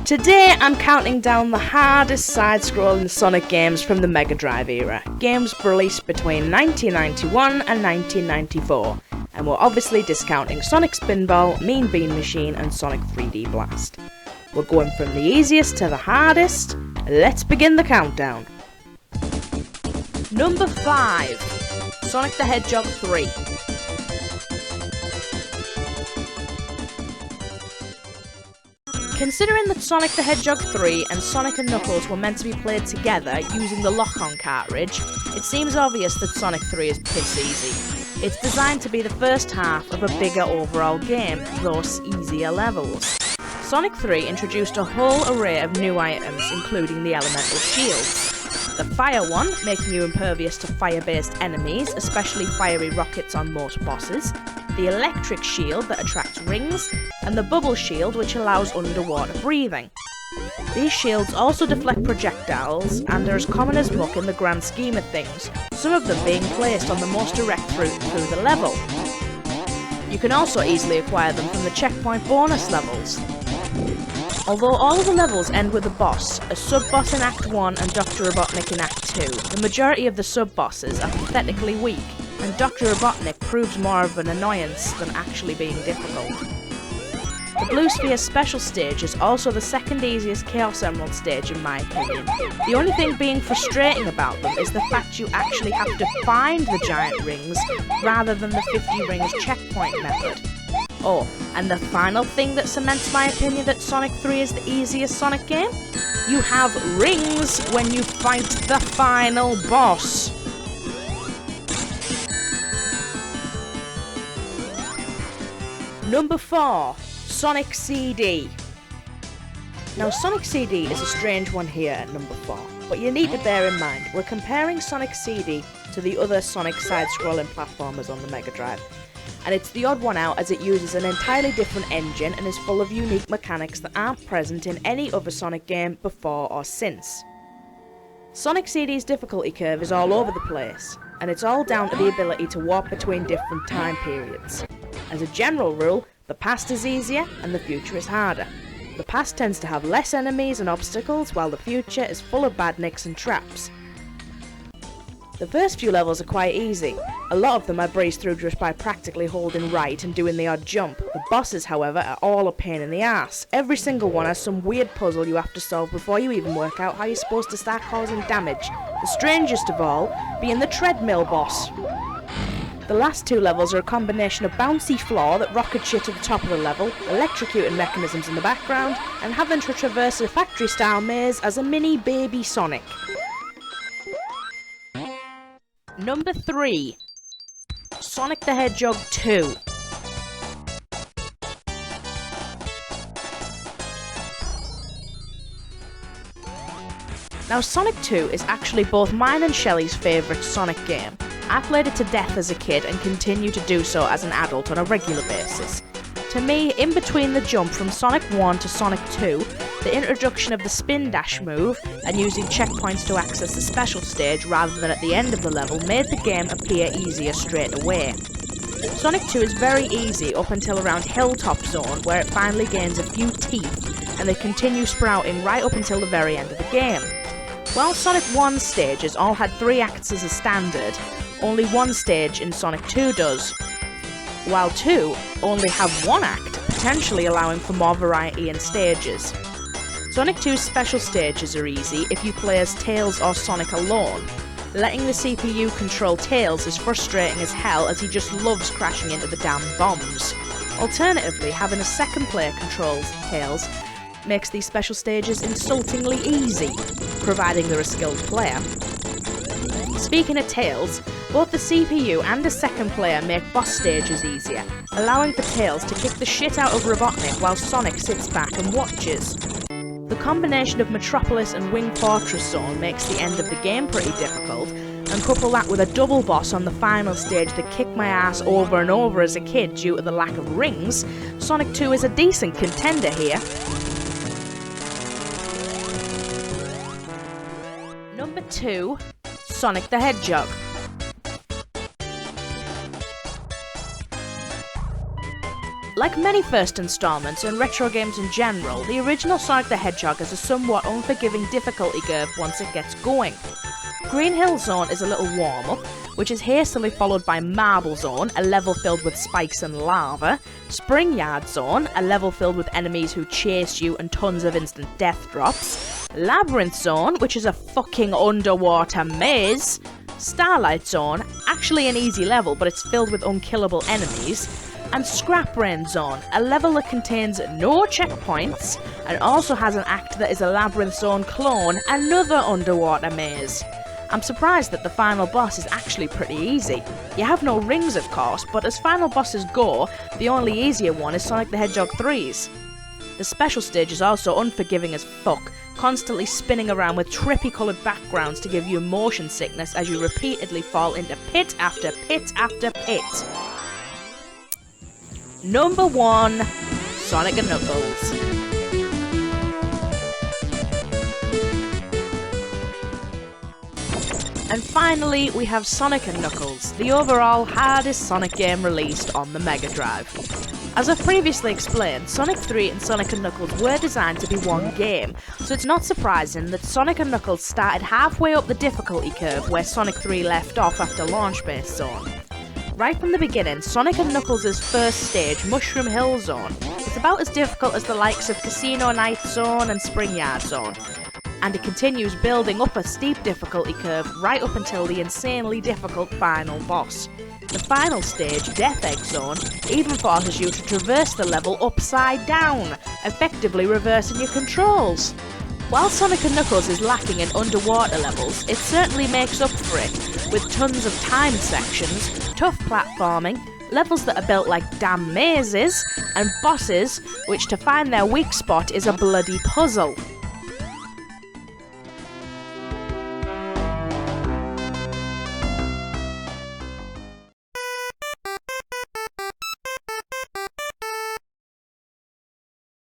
Today I'm counting down the hardest side-scrolling Sonic games from the Mega Drive era, games released between 1991 and 1994, and we're obviously discounting Sonic Spinball, Mean Bean Machine and Sonic 3D Blast. We're going from the easiest to the hardest. Let's begin the countdown. Number 5. Sonic the Hedgehog 3. Considering that Sonic the Hedgehog 3 and Sonic and Knuckles were meant to be played together using the lock-on cartridge, it seems obvious that Sonic 3 is piss easy. It's designed to be the first half of a bigger overall game, thus easier levels. Sonic 3 introduced a whole array of new items, including the elemental shields. The fire one, making you impervious to fire-based enemies, especially fiery rockets on most bosses, the electric shield that attracts rings, and the bubble shield which allows underwater breathing. These shields also deflect projectiles and are as common as muck in the grand scheme of things, some of them being placed on the most direct route through the level. You can also easily acquire them from the checkpoint bonus levels. Although all of the levels end with a boss, a sub-boss in Act 1 and Dr. Robotnik in Act 2, the majority of the sub-bosses are pathetically weak, and Dr. Robotnik proves more of an annoyance than actually being difficult. The Blue Sphere Special Stage is also the second easiest Chaos Emerald stage in my opinion. The only thing being frustrating about them is the fact you actually have to find the giant rings rather than the 50 rings checkpoint method. Oh, and the final thing that cements my opinion that Sonic 3 is the easiest Sonic game? You have rings when you fight the final boss! Number 4. Sonic CD. Now Sonic CD is a strange one here at number 4, but you need to bear in mind we're comparing Sonic CD to the other Sonic side-scrolling platformers on the Mega Drive, and it's the odd one out as it uses an entirely different engine and is full of unique mechanics that aren't present in any other Sonic game before or since. Sonic CD's difficulty curve is all over the place, and it's all down to the ability to warp between different time periods. As a general rule, the past is easier and the future is harder. The past tends to have less enemies and obstacles, while the future is full of badniks and traps. The first few levels are quite easy. A lot of them I breeze through just by practically holding right and doing the odd jump. The bosses, however, are all a pain in the ass. Every single one has some weird puzzle you have to solve before you even work out how you're supposed to start causing damage. The strangest of all being the treadmill boss. The last two levels are a combination of bouncy floor that rockets you to the top of the level, electrocuting mechanisms in the background, and having to traverse a factory-style maze as a mini baby Sonic. Number 3. Sonic the Hedgehog 2. Now Sonic 2 is actually both mine and Shelley's favourite Sonic game. I played it to death as a kid and continue to do so as an adult on a regular basis. To me, in between the jump from Sonic 1 to Sonic 2, the introduction of the spin dash move and using checkpoints to access the special stage rather than at the end of the level made the game appear easier straight away. Sonic 2 is very easy up until around Hilltop Zone, where it finally gains a few teeth and they continue sprouting right up until the very end of the game. While Sonic 1 stages all had 3 acts as a standard, only one stage in Sonic 2 does, while 2 only have 1 act, potentially allowing for more variety in stages. Sonic 2's special stages are easy if you play as Tails or Sonic alone. Letting the CPU control Tails is frustrating as hell as he just loves crashing into the damn bombs. Alternatively, having a second player control Tails makes these special stages insultingly easy, providing they're a skilled player. Speaking of Tails, both the CPU and a second player make boss stages easier, allowing for Tails to kick the shit out of Robotnik while Sonic sits back and watches. The combination of Metropolis and Wing Fortress Zone makes the end of the game pretty difficult, and couple that with a double boss on the final stage that kicked my ass over and over as a kid due to the lack of rings, Sonic 2 is a decent contender here. Number 2. Sonic the Hedgehog. Like many first installments and retro games in general, the original Sonic the Hedgehog has a somewhat unforgiving difficulty curve once it gets going. Green Hill Zone is a little warm-up, which is hastily followed by Marble Zone, a level filled with spikes and lava, Spring Yard Zone, a level filled with enemies who chase you and tons of instant death drops, Labyrinth Zone, which is a fucking underwater maze, Starlight Zone, actually an easy level but it's filled with unkillable enemies, and Scrap Rain Zone, a level that contains no checkpoints and also has an act that is a Labyrinth Zone clone, another underwater maze. I'm surprised that the final boss is actually pretty easy. You have no rings of course, but as final bosses go, the only easier one is Sonic the Hedgehog 3's. The special stage is also unforgiving as fuck, constantly spinning around with trippy coloured backgrounds to give you motion sickness as you repeatedly fall into pit after pit after pit. Number 1, Sonic & Knuckles. And finally, we have Sonic & Knuckles, the overall hardest Sonic game released on the Mega Drive. As I've previously explained, Sonic 3 and Sonic & Knuckles were designed to be one game, so it's not surprising that Sonic & Knuckles started halfway up the difficulty curve where Sonic 3 left off after Launch Base Zone. Right from the beginning, Sonic & Knuckles' first stage, Mushroom Hill Zone, is about as difficult as the likes of Casino Night Zone and Spring Yard Zone, and it continues building up a steep difficulty curve right up until the insanely difficult final boss. The final stage, Death Egg Zone, even forces you to traverse the level upside down, effectively reversing your controls. While Sonic & Knuckles is lacking in underwater levels, it certainly makes up for it, with tons of timed sections, tough platforming, levels that are built like damn mazes, and bosses which to find their weak spot is a bloody puzzle.